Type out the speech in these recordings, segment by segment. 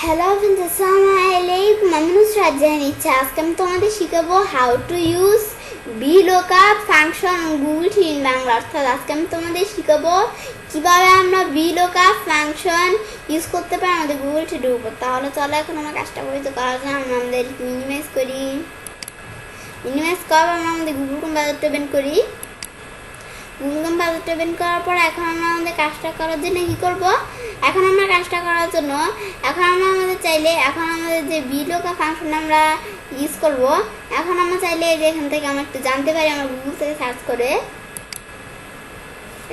Hello friends, Assalamualaikum. আমি নুসরাত জাহান ইচ্ছা। আজকে আমি তোমাদের শিখাবো how to use Vlookup function Google sheet in Bangla. অর্থাৎ আজকে আমি তোমাদের শিখাবো কিভাবে আমরা Vlookup ফাংশন ইউজ করতে পারি আমাদের গুগল শিটের উপর। তাহলে চলো এখন আমরা কাজটা করি। তো করার জন্য আমরা আমাদের মিনিমাইজ করি। মিনিমাইজ করার পর আমরা আমাদের গুগল কম্পাইলারটা ওপেন করি। গুগল কম্পাইলারটা ওপেন করার পর এখন আমরা আমাদের কাজটা করার জন্য কি করব? এখন আমরা কাজটা করার জন্য এখন আমরা আমাদের চাইলে এখন আমাদের যে Vlookup ফাংশন আমরা ইউজ করব, এখন আমরা চাইলে যে এখান থেকে আমরা একটু জানতে পারি আমরা গুগল থেকে সার্চ করে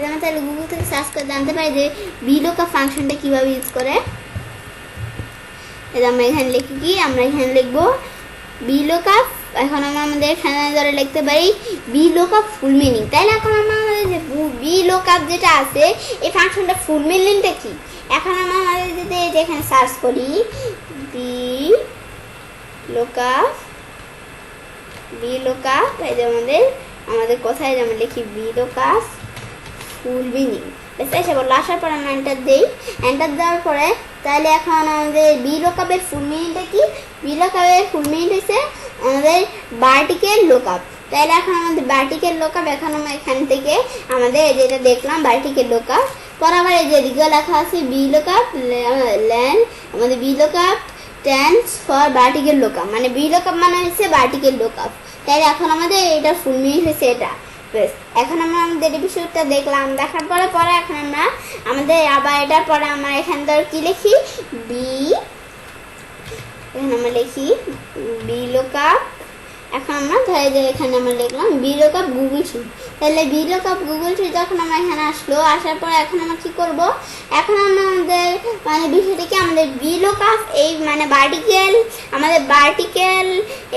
আমরা চাইলে গুগল থেকে সার্চ করে জানতে পারি যে Vlookup ফাংশনটা কিভাবে ইউজ করে। এটা আমরা এখানে লিখি কি আমরা এখানে লিখব Vlookup। এখন আমরা আমাদের এখানে ধরে লিখতে পারি Vlookup ফুল মিনিং। তাইলে এখন আমরা আমাদের যে Vlookup যেটা আছে এই ফাংশনটা ফুল মিনিংটা কি, এখন আমরা আমাদের যদি এখানে সার্চ করি Vlookup এই যে আমাদের কোথায় যেমন লিখি Vlookup ফুল মিনিং। এসে বললো আসার পর আমরা এন্টার দিই। এন্টার দেওয়ার পরে তাহলে এখন আমাদের Vlookup এর ফুল মিনিংটা কি? Vlookup এর ফুল মিনিং হচ্ছে আমাদের ভার্টিক্যাল লুকআপ। তাহলে এখন আমাদের ভার্টিক্যাল লুকআপ এখন আমরা এখান থেকে আমাদের যেটা দেখলাম ভার্টিক্যাল লুকআপ পর আবার এই যে দিকে লেখা আছে Vlookup লেন আমাদের Vlookup stands for vertical lookup, মানে Vlookup মানে হচ্ছে ভার্টিক্যাল লুকআপ। তাহলে এখন আমাদের এটা ফুল মিনিং হচ্ছে এটা। বেশ, এখন আমরা আমাদের এই বিষয়টা দেখলাম। দেখার পরে এখন আমরা আমাদের আবার এটার পরে আমরা এখানে ধর কি লিখি এখানে আমরা লিখি Vlookup। এখন আমরা ধরে যে এখানে আমরা লিখলাম Vlookup গুগল শিট। তাহলে Vlookup গুগল শিট যখন আমরা এখানে আসলো আসার পর এখন আমরা কি করব? এখন আমরা আমাদের মানে বিষয়টা কি আমাদের Vlookup এই মানে ভার্টিক্যাল আমাদের ভার্টিক্যাল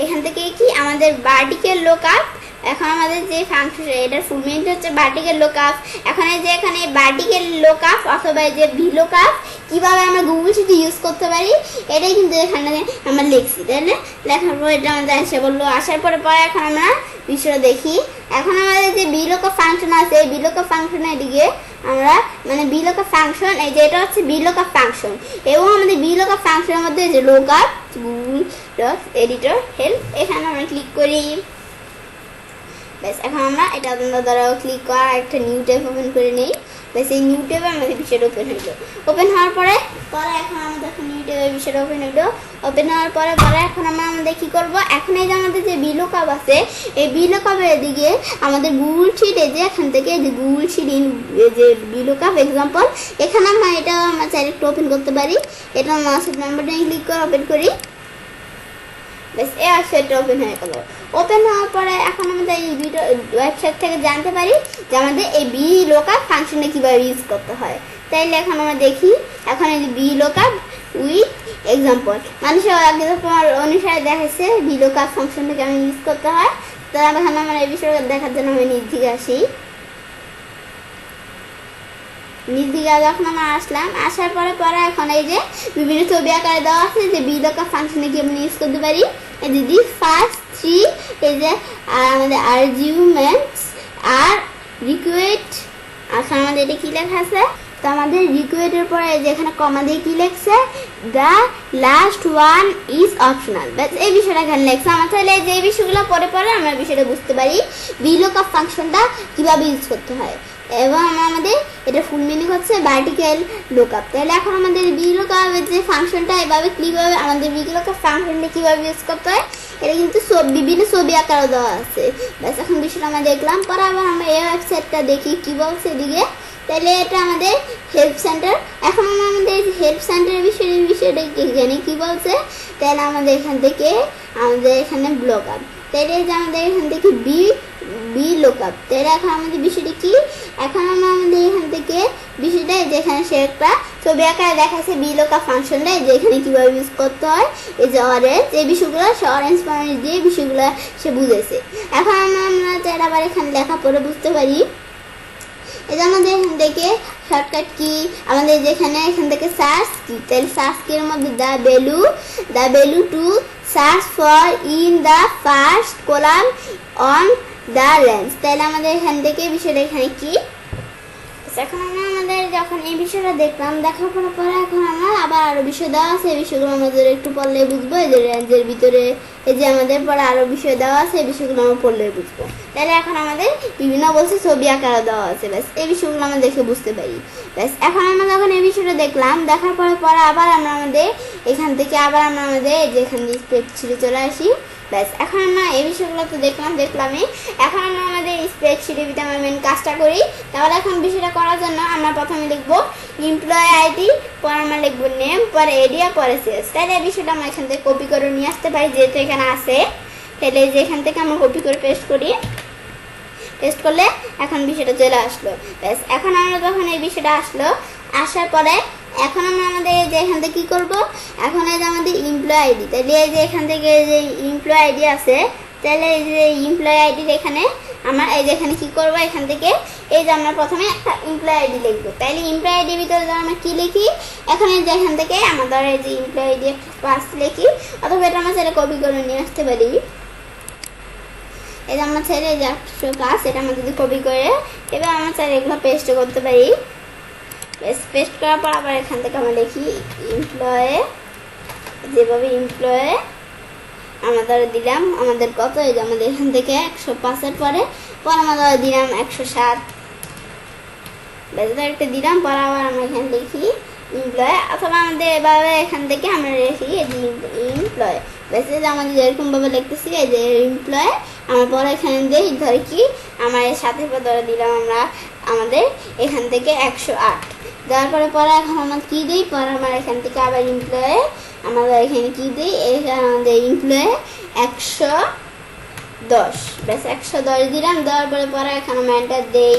এখান থেকে কি আমাদের ভার্টিক্যাল লুকআপ। এখন আমাদের যে ফাংশন এটার ফুল মিনিং হচ্ছে ভার্টিক্যাল লুকআপ। এখন এই যে এখানে ভার্টিক্যাল লুকআপ অথবা এই যে Vlookup কিভাবে আমরা গুগল শিটে ইউজ করতে পারি এটাই কিন্তু এখানে আমরা লিখছি। তাই না? লেখার পর এটা আমাদের এসে বললো। আসার পরে এখন আমরা বিষয়টা দেখি। এখন আমাদের যে Vlookup ফাংশন আছে এই Vlookup ফাংশনের দিকে আমরা মানে Vlookup ফাংশন এই যে এটা হচ্ছে Vlookup ফাংশন এবং আমাদের Vlookup ফাংশনের মধ্যে যে lookup Google dot editor help এখানে আমরা ক্লিক করি। বেশ, এখন আমরা এটা দ্বারা ক্লিক করা একটা নিউ ট্যাব ওপেন করে নেই। বেশ, এই নিউ ট্যাবে আমাদের বিষয়টা ওপেন হইলো। ওপেন হওয়ার পরে এখন আমাদের নিউ ট্যাবের বিষয়টা ওপেন হইলো। ওপেন হওয়ার পরে এখন আমরা আমাদের কি করব? এখন এই যে আমাদের যে Vlookup আছে এই Vlookup এর দিকে আমাদের গুগল শিট এই যে এখান থেকে যে গুগল শিট ইন যে Vlookup এক্সাম্পল এখানে আমরা এটা আমরা চাইলে একটু ওপেন করতে পারি। এটা আমরা সেট নাম্বারটা ক্লিক করে ওপেন করি। বেশ, এই ওয়েবসাইটটা ওপেন হয়ে গেল। ওপেন হওয়ার পরে এখন আমাদের এই ওয়েবসাইট থেকে জানতে পারি যে আমাদের এই Vlookup ফাংশনে কীভাবে ইউজ করতে হয়। তাইলে এখন আমরা দেখি এখন এই Vlookup উইথ এক্সাম্পল মানুষের অনুসারে দেখাচ্ছে Vlookup ফাংশনটা কেমন ইউজ করতে হয়। তো এখন আমরা এই বিষয়টা দেখার জন্য আমি নিজ দিকে আসি। নিজ দিকে যখন আমরা আসলাম আসার পরে এখন এই যে বিভিন্ন ছবি আকারে দেওয়া আছে যে Vlookup ফাংশনে কি আমরা ইউজ করতে পারি। এই দিদি ফার্স্ট থ্রি এই যে আমাদের আর্গুমেন্টস আর রিকোয়েস্ট। এখন আমাদের এটা কি লেখা আছে? তো আমাদের রিকোয়েস্টের পরে যেখানে কমা দিয়ে কি লেখছে the last one is optional. ব্যাস, এই বিষয়টা এখানে লেখছে। আমার তাহলে যে বিষয়গুলো পরে আমরা বিষয়টা বুঝতে পারি Vlookup ফাংশনটা কিভাবে ইউজ করতে হয় এবং আমাদের এটা ফুল মিনিং হচ্ছে ভার্টিক্যাল লুকআপ। তাহলে এখন আমাদের Vlookup এর যে ফাংশনটা এভাবে কিভাবে আমাদের Vlookup ফাংশনটা কিভাবে ইউজ করতে হয় এটা কিন্তু বিভিন্ন ছবি আকারে দেওয়া আছে। ব্যাস, এখন বিষয়টা আমরা দেখলাম। পরে আবার আমরা এই ওয়েবসাইটটা দেখি কি বলছে এদিকে। তাহলে এটা আমাদের হেল্প সেন্টার। এখন আমরা আমাদের হেল্প সেন্টারের বিষয়টা জানি কি বলছে। তাহলে আমাদের এখান থেকে আমাদের এখানে Vlookup তাহলে যে আমাদের এখান থেকে Vlookup তাহলে এখন আমাদের বিষয়টা কি? এখন আমরা আমাদের এখান থেকে বিষয়টা যেখানে সে একটা ছবি আকারে দেখাচ্ছে Vlookup ফাংশনটা যেখানে কিভাবে ইউজ করতে হয় এই যে অরেঞ্জ এই বিষয়গুলো সে অরেঞ্জ মানে যে বিষয়গুলো সে বুঝেছে। এখন আমরা চাইলে আবার এখানে লেখা পড়ে বুঝতে পারি। এই যে আমাদের এখান থেকে শর্টকাট কি আমাদের যেখানে এখান থেকে সার্চ কি তাহলে সার্চ কির মধ্যে the value to search for in the first column on the range. তাহলে আমাদের এখান থেকে বিষয়টা এখানে কি এখন আমরা আমাদের যখন এই বিষয়টা দেখলাম, দেখার পরে এখন আমরা আবার আরো বিষয় দেওয়া আছে, এই বিষয়গুলো আমাদের একটু পড়লে বুঝবো। এই যে রেঞ্জের ভিতরে এই যে আমাদের পরে আরো বিষয় দেওয়া আছে, এই বিষয়গুলো আমরা পড়লে বুঝবো। তাহলে এখন আমাদের বিভিন্ন বলছে ছবি আকারে দেওয়া আছে, ব্যাস এই বিষয়গুলো আমরা দেখে বুঝতে পারি। ব্যাস এখন আমরা যখন এই বিষয়টা দেখলাম, দেখার পরে আবার আমরা আমাদের এখান থেকে আবার আমরা আমাদের যেখানে স্প্রেডশিটে চলে আসি। ব্যাস এখন আমরা এই বিষয়গুলো তো দেখলামই। এখন আমরা আমাদের স্প্রেডশিটের ভিতরে আমরা মেন কাজটা করি। তাহলে এখন বিষয়টা করার জন্য আমরা প্রথমে লিখবো এমপ্লয়ি আইডি, পরে আমরা লিখবো নেম, পরে এরিয়া, পরে সেলস। তাহলে এই বিষয়টা আমরা এখান থেকে কপি করে নিয়ে আসতে পারি, যেহেতু এখানে আছে। তাহলে যে এখান থেকে আমরা কপি করে পেস্ট করি, পেস্ট করলে এখন বিষয়টা চলে আসলো। ব্যাস এখন আমরা যখন এই বিষয়টা আসার পরে এখন আমরা আমাদের যে এখান থেকে কি করব, এখন এই যে আমাদের এমপ্লয়ি আইডি, তাহলে এই যে এখান থেকে যে এমপ্লয়ি আইডি আছে, তাহলে এই যে এমপ্লয়ি আইডির এখানে আমরা এই যে এখানে কি করব, এখান থেকে এই যে আমরা প্রথমে একটা এমপ্লয়ি আইডি লিখবো। তাহলে এমপ্লয়ি আইডির ভিতরে আমরা কি লিখি, এখন এই যে এখান থেকে আমাদের এই যে এমপ্লয়ি আইডি পাস লিখি, অথবা এটা আমরা চাইলে কপি করে নিয়ে আসতে পারি। এই যে আমরা চাইলে যে 100+, এটা আমরা যদি কপি করে এবার আমরা চাইলে এগুলো পেস্ট করতে পারি। পেস্ট করার পর আবার এখান থেকে আমরা লিখি এমপ্লয়ি, যেভাবে এমপ্লয়ি আমাদের দিলাম আমাদের কত, এই যে আমাদের এখান থেকে 105-এর পরে আমাদের দিলাম 107, একটা দিলাম। পরে আবার আমরা এখানে লিখি এমপ্লয়ি, অথবা আমাদের এভাবে এখান থেকে আমরা লিখি এই যে এমপ্লয়ি। বেশ এই যে আমাদের যেরকম ভাবে লিখতেছি এই যে এমপ্লয়ি, আমার পরে এখানে দিই ধরে কি আমার এর সাথে ধরে দিলাম আমরা আমাদের এখান থেকে 108, দেওয়ার পরে এখন আমরা কি দিই, পরে আমার এখান থেকে আবার এমপ্লয়ি আমাদের এখানে কি দিই, এখানে আমাদের এমপ্লয়ি 110, ব্যাস 110 দিলাম। দেওয়ার পরে এখন আমরা এন্টার দিই,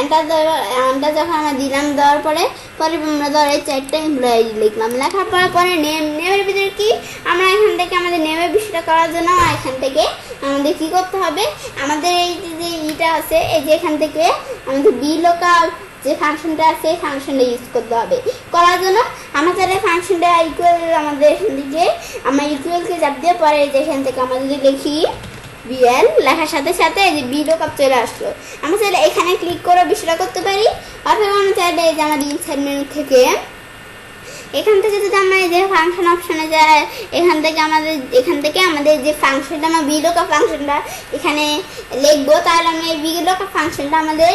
এন্টার যখন আমরা দিলাম, দেওয়ার পরে আমরা ধরে 4টা এমপ্লয়ি লিখলাম। লেখার পরে নেমের ভিতরে কি আমরা এখান থেকে আমাদের নেমের বিষয়টা করার জন্য এখান থেকে আমাদের কি করতে হবে, আমাদের এই যে ইটা আছে, এই যে এখান থেকে আমাদের Vlookup যে ফাংশনটা আছে এই ফাংশনটা ইউজ করতে হবে। করার জন্য আমরা চাইলে ফাংশনটা ইকুয়াল আমাদের এখান থেকে আমরা ইকুয়ালকে চাপ দিয়ে পরে যেখান থেকে আমরা যদি লিখি বিএল, লেখার সাথে সাথে এই যে Vlookup চলে আসলো। আমরা চাইলে এখানে ক্লিক করে বিষয়টা করতে পারি, অথবা আমরা চাইলে এই যে আমাদের ইনসাইড মেনু থেকে এখান থেকে যদি আমরা এই যে ফাংশন অপশনে যাই, এখান থেকে আমাদের যে ফাংশনটা আমরা Vlookup ফাংশনটা এখানে লিখবো, তাহলে আমরা এই Vlookup ফাংশনটা আমাদের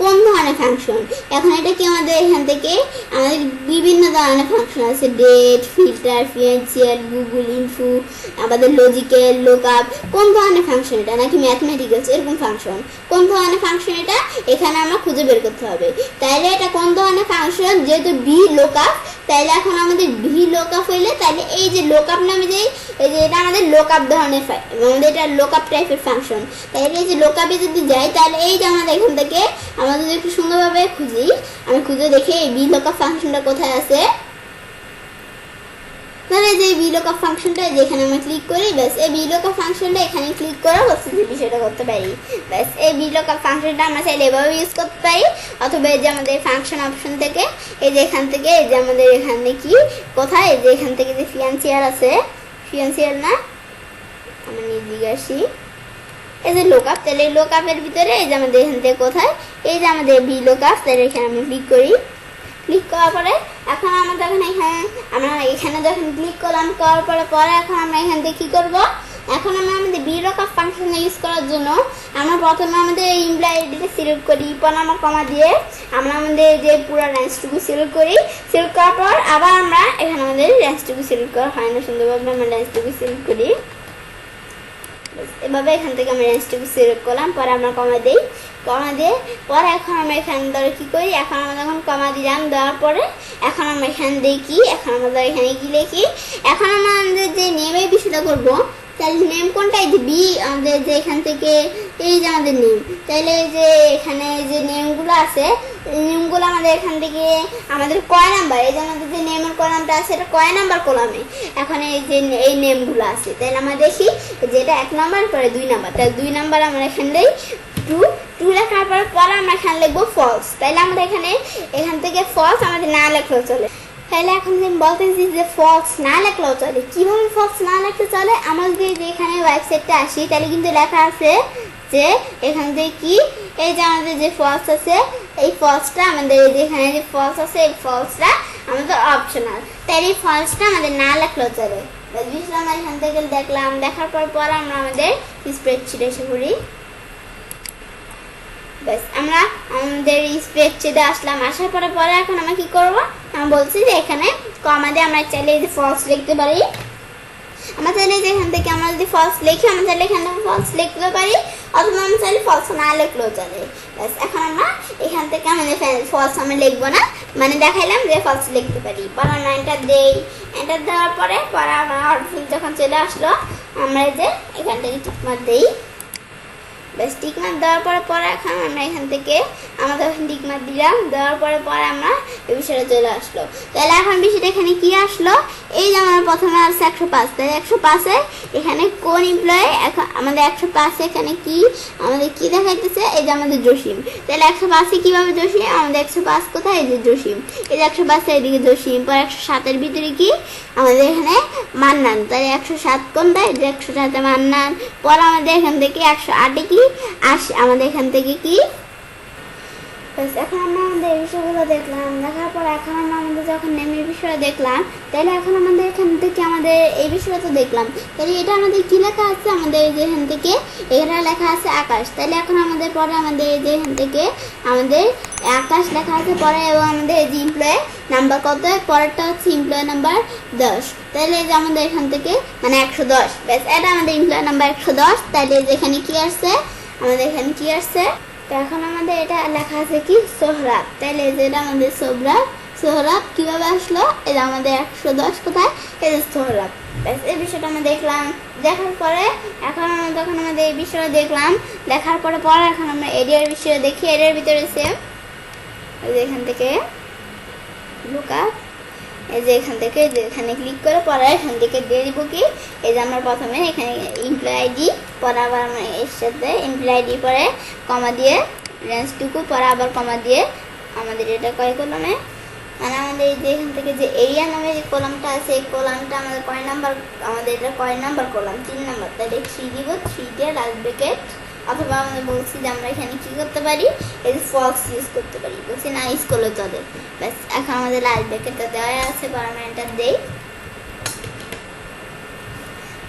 কোন ধরনের ফাংশন, এখন এটা কি আমাদের এখান থেকে আমাদের বিভিন্ন ধরনের ফাংশন আছে, date, filter, financial, Google info, আমাদের লজিক্যাল, লুকআপ, কোন ধরনের ফাংশন এটা, নাকি ম্যাথমেটিক্যালস, এরকম ফাংশন কোন ধরনের ফাংশন এটা এখানে আমরা খুঁজে বের করতে হবে। তাইলে এটা কোন ধরনের ফাংশন, যেহেতু Vlookup, তাইলে এখন আমাদের Vlookup হইলে তাইলে এই যে লুকআপ নামে যে এই যে এটা আমাদের লুকআপ ধরনের আমাদের এটা লুকআপ টাইপের ফাংশন। তাইলে এই যে লুকআপে যদি যাই, তাহলে এই যে আমাদের এখান থেকে আমরা যদি একটু সুন্দরভাবে খুঁজি, আমি খুঁজে দেখি এই Vlookup ফাংশনটা কোথায় আছে। তাহলে যে Vlookup ফাংশনটা যেখানে আমরা ক্লিক করি, ব্যাস এই Vlookup ফাংশনটা এখানে ক্লিক করে বসে যে বিষয়টা করতে পারি। ব্যাস এই Vlookup ফাংশনটা আমরা চাইলে এভাবে ইউজ করতে পারি, অথবা এই যে আমাদের ফাংশন অপশন থেকে এই যে এখান থেকে এই যে আমাদের এখানে কি কোথায় এই যে এখান থেকে যে ফিনান্সিয়াল আছে, ফিনান্সিয়াল না আমরা নিয়ে আসি এই যে লুকআপ, তাহলে লুকআপের ভিতরে এই যে আমাদের এখান থেকে কোথায় এই যে আমাদের Vlookup, তাহলে এখানে আমি ক্লিক করি। ক্লিক করার পরে এখন আমরা যখন এখানে যখন ক্লিক করলাম, করার পরে এখন আমরা এখান থেকে কি করব, এখন আমরা আমাদের Vlookup ফাংশন ইউজ করার জন্য আমরা প্রথমে আমাদের এমপ্লয়ি আইডিটা সিলেক্ট করি, পরে আমরা কমা দিয়ে আমরা আমাদের যে পুরো রেঞ্জটুকু সিলেক্ট করি। সিলেক্ট করার পর আবার আমরা এখানে আমাদের রেঞ্জটুকু সিলেক্ট করা হয় না, সুন্দরভাবে আমরা রেঞ্জটুকু সিলেক্ট করি। এভাবে এখান থেকে আমরা রেঞ্জটুকু সিলেক্ট করলাম, পরে আমরা কমা দিই। কমা দিয়ে পরে এখন আমরা এখানে ধরে কি করি, এখন আমরা যখন কমা দিলাম, দেওয়ার পরে এখন আমরা এখানে দেখি, এখন আমরা এখানে কি লিখি, এখন আমরা আমাদের যে নেমের বিষয়টা করবো, তাহলে নেম কোনটা, এই যে বি আমাদের যে এখান থেকে এই যে আমাদের নেম, তাহলে এই যে এখানে যে নেমগুলো আছে নেমগুলো আমাদের এখান থেকে আমাদের কয় নাম্বার, এই যে আমাদের যে নেমের কলামটা আছে এটা কয় নাম্বার কলামে এখন এই যে এই নেমগুলো আছে, তাহলে আমরা দেখি যে এটা 1 নাম্বার, পরে 2 নাম্বার, তাহলে 2 নাম্বার আমরা এখানে দিই 2 লেখার পরে আমরা এখানে লিখবো ফলস। তাইলে আমরা এখান থেকে ফলস আমাদের না লেখলেও চলে। তাহলে এখন আমি বলতেছি যে ফলস না লেখলেও চলে। কিভাবে ফলস না লেখলে চলে, আমরা যদি এখানে ওয়েবসাইটটা আসি, তাহলে কিন্তু লেখা আছে যে এখান থেকে কি এই যে আমাদের যে ফলস আছে এই ফলসটা আমাদের যেখানে যে ফলস আছে এই ফলসটা আমাদের অপশনাল, তাই এই ফলসটা আমাদের না লেখলেও চলে। বিষয়টা আমরা এখান থেকে দেখলাম, দেখার পর আমরা আমাদের স্প্রেডশিটে এসে পড়ি। ব্যাস আমরা আমাদের স্প্রেডশিটে আসলাম, আসার পরে এখন আমরা কি করবো, আমি বলছি যে এখানে কমা দিয়ে আমরা চাইলে যে ফলস লিখতে পারি। আমরা চাইলে যে এখান থেকে আমরা যদি ফলস লিখি আমরা চাইলে এখানে ফলস লিখতে পারি, অথবা আমরা চাইলে ফলস না লিখলেও চলে। ব্যাস এখন আমরা এখান থেকে আমাদের ফলস আমরা লিখবো না, মানে দেখাইলাম যে ফলস লিখতে পারি। পরে আমরা এন্টার দেই, এন্টার দেওয়ার পরে আমার আউটপুট যখন চলে আসলো আমরা এই যে এখান থেকে টিকমার্ক দেই। ব্যাস টিকমার্ক দেওয়ার পরে এখন আমরা এখান থেকে আমাদের টিকমার্ক দিলাম, দেওয়ার পরে আমরা এই বিষয়টা চলে আসলো। তাহলে এখন বিষয়টা এখানে কি আসলো, এই যে আমার প্রথমে আসছে 105, তাহলে 105-এ এখানে কোন এমপ্লয়ি, এখন আমাদের 105-এ এখানে কি আমাদের কি দেখাইতেছে, এই যে আমাদের জসিম। তাহলে 105-এ কিভাবে জসিম, আমাদের 105 কোথায়, এই যে জসিম, এই যে 105-এ এদিকে জসিম, পরে 107-এর ভিতরে কি আমাদের এখানে মান্নান, তাহলে 107 কোনটা, এই যে 107-এ মান্নান। পরে আমাদের এখান থেকে 108-এ কি আসে, আমাদের এখান থেকে কি। এখন আমরা আমাদের এই বিষয়গুলো দেখলাম, দেখার পর এখন আমরা আমাদের যখন নেমের বিষয়ে দেখলাম, তাহলে এখন আমাদের এখান থেকে আমাদের এই বিষয়টা তো দেখলাম, তাহলে এটা আমাদের কি লেখা আছে, আমাদের এই যে এখান থেকে এটা লেখা আছে আকাশ। তাহলে এখন আমাদের পরে আমাদের এই যে এখান থেকে আমাদের আকাশ লেখা আছে পরে, এবং আমাদের এই যে এমপ্লয়ি নাম্বার কত, পরেরটা হচ্ছে এমপ্লয়ি নাম্বার 10। তাহলে এই যে আমাদের এখান থেকে মানে 110, ব্যাস এটা আমাদের এমপ্লয়ি নাম্বার 110। তাহলে এখানে কি আসছে, আমাদের এখানে কি আসছে, তো এখন আমাদের এটা লেখা আছে কি সোহরাব, তাহলে যেটা আমাদের সোহরাব কিভাবে আসলো, এটা আমাদের 110 কোথায়, এই যে সোহরাব। ব্যাস এই বিষয়টা আমরা দেখলাম, দেখার পরে এখন আমরা যখন আমাদের এই বিষয়টা দেখলাম, দেখার পরে এখন আমরা এরিয়ার বিষয়ে দেখি। এরিয়ার ভিতরে সেম এখান থেকে লুকআপ, এই যে এখান থেকে যে এখানে ক্লিক করে পরে এখান থেকে দিয়ে দিব কি, এই যে আমরা প্রথমে এখানে এমপ্লয়ি আইডি, পরে আবার আমরা এর সাথে এমপ্লয়ি আইডি পরে কমা দিয়ে রেঞ্জটুকু, পরে আবার কমা দিয়ে আমাদের এটা কয় কলামে, মানে আমাদের এই যে এখান থেকে যে এরিয়া নামে যে কলামটা আছে এই কলামটা আমাদের কয় নাম্বার, আমাদের এটা কয় নাম্বার কলাম, 3 নাম্বার, তাহলে 3 দিব, 3 দিয়ে লাস্ট ব্র্যাকেট, অথবা আমরা বলছি যে আমরা এখানে কি করতে পারি, এই যে ফলস ইউজ করতে পারি, বলছি না ইউজ করলে চলে। ব্যাস এখন আমাদের লাস্ট ব্র্যাকেটটা দেওয়া আছে, পরে আমরা এন্টার দেই,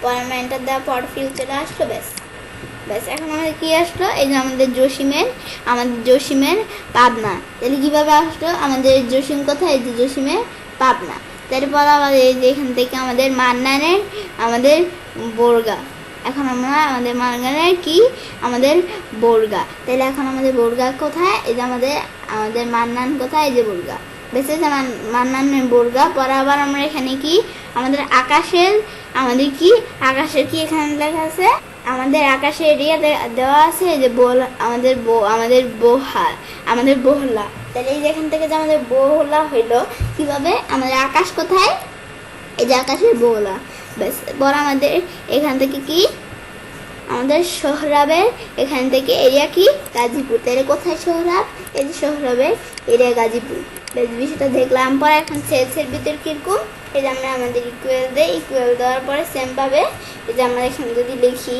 পরে আমরা এন্টার দেওয়ার পর ফিউচারে আসলো। ব্যাস এখন আমাদের কি আসলো, এই যে আমাদের জসিমের পাবনা, তাহলে কিভাবে আসলো, আমাদের জসিম কোথায়, এই যে জসিমের পাবনা। তারপর আমাদের এই যে এখান থেকে আমাদের মান্নানের আমাদের বোরগা, এখন আমরা আমাদের মান্নানের কি আমাদের বোরগা, তাহলে এখন আমাদের বোরগা কোথায়, এই যে আমাদের মান্নান কোথায়, এই যে বোরগা। বেশি যে মান্নানের বোরগা। পরে আবার আমরা এখানে কি আমাদের আকাশের কি এখানে লেখা আছে, আমাদের আকাশের এরিয়া দেওয়া আছে, এই যে আমাদের বহলা, তাহলে এই যে এখান থেকে যে আমাদের বহলা হইলো কিভাবে, আমাদের আকাশ কোথায়, এই যে আকাশের বহলা। ব্যাস পর আমাদের এখান থেকে কি আমাদের সোহরাবের এখান থেকে এরিয়া কি গাজীপুর, তাহলে কোথায় সোহরাব, এই যে সোহরাবের এরিয়া গাজীপুর। বেশ বিষয়টা দেখলাম। পরে এখন সেলসের ভিতর কিরকম, এই যে আমরা আমাদের ইকুয়াল দিই, ইকুয়াল দেওয়ার পরে সেম পাবে। এই যে আমরা এখানে যদি লিখি,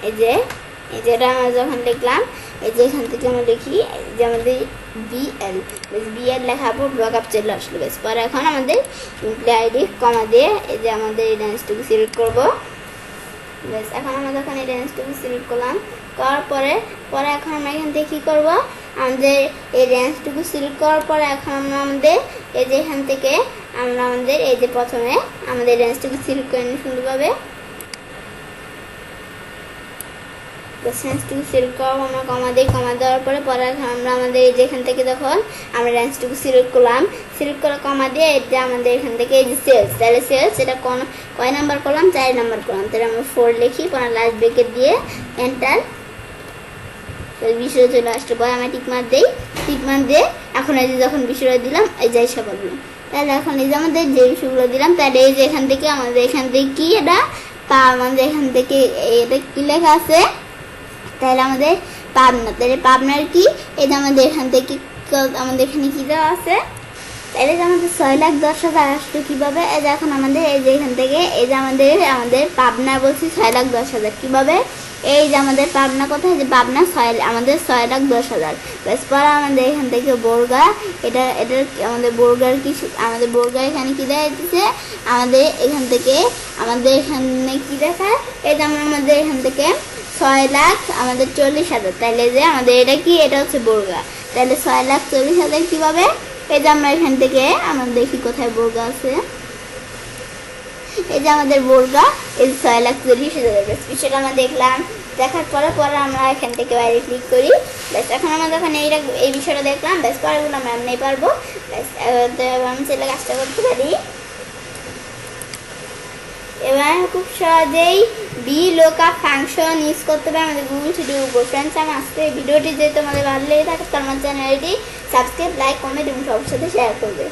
এই যে এটা আমরা যখন লিখলাম, এই যে এখান থেকে আমরা লিখি যে আমাদের বিএল, বেশ বিএল লেখার পর ব্লকআপ চলে আসলো। বেশ পরে এখন আমাদের এমপ্লয়ি আইডি কমা দিয়ে এই যে আমাদের এই রেঞ্জটুকু সিলেক্ট করবো। বেশ এখন আমরা যখন এই রেঞ্জটুকু সিলেক্ট করলাম, করার পরে এখন আমরা এখান থেকে কী করবো, আমাদের এই রেঞ্জটুকু সিলেক্ট করার পরে এখন আমরা আমাদের এই যে এখান থেকে আমরা আমাদের এই যে প্রথমে আমাদের রেঞ্জটুকু সিলেক্ট করে নিই সুন্দরভাবে। রেঞ্জটুকু সিলেক্ট করবো আমরা কমা দিই, কমা দেওয়ার পরে এখন আমরা আমাদের এই যে এখান থেকে যখন আমরা রেঞ্জটুকু সিলেক্ট করলাম, সিলেক্ট করে কমা দিয়ে এটা আমাদের এখান থেকে এই যে সেলস, তাহলে সেলস এটা কয় নাম্বার করলাম, 4 নাম্বার করলাম, তাহলে আমরা 4 লিখি, পরে লাস্ট ব্রেকেট দিয়ে এন্টার, বিষয় চলে আসতে পরে আমরা টিকমার্ক দিই, টিকমার্ক দিয়ে এখন এই যে যখন বিষয়টা দিলাম এই যে সব বলবো, তাহলে এখন এই যে আমাদের যে বিষয়গুলো দিলাম, তাহলে এই যে এখান থেকে আমাদের এখান থেকে কি এটা আমাদের এখান থেকে এটা কি লেখা আছে, তাহলে আমাদের পাবনা, তাহলে পাবনার কি এই যে আমাদের এখান থেকে আমাদের এখানে কি দেওয়া আছে, তাহলে যে আমাদের 6,10,000 আসলো কিভাবে, এই যে এখন আমাদের এই যে এখান থেকে এই যে আমাদের পাবনা বলছি 6,10,000 কিভাবে, এই যে আমাদের পাবনা কোথায়, যে পাবনা আমাদের 6,10,000। ব্যাস পরে আমাদের এখান থেকে বর্গা, এটার আমাদের বর্গার কি, আমাদের বর্গা এখানে কি দেওয়া দিচ্ছে, আমাদের এখানে কি দেখায়, এই যে আমাদের এখান থেকে 6,40,000 তাহলে যে আমাদের এটা কি, এটা হচ্ছে বর্গা। তাহলে 6,40,000 কিভাবে, এই যে আমরা এখান থেকে আমরা দেখি কোথায় বর্গা আছে, এই যে আমাদের বর্গা, এই 6,40,000 বিষয়টা আমরা দেখলাম। দেখার পরে আমরা এখান থেকে বাইরে ক্লিক করি। ব্যাস এখন আমরা যখন এই বিষয়টা দেখলাম, ব্যাস পরেগুলো আমরা এমনি পারবো। ব্যাস আমি ছেলে কাজটা করতে পারি। এবার খুব সহজেই VLOOKUP ফাংশন ইউজ করতে পারে আমাদের গুগল শিটের উপর। ফ্রেন্ডস, আমার আজকে এই ভিডিওটি যদি তোমাদের ভালো লেগে থাকে তাহলে আমার চ্যানেলটি সাবস্ক্রাইব, লাইক, কমেন্ট এবং সবার সাথে শেয়ার করবে।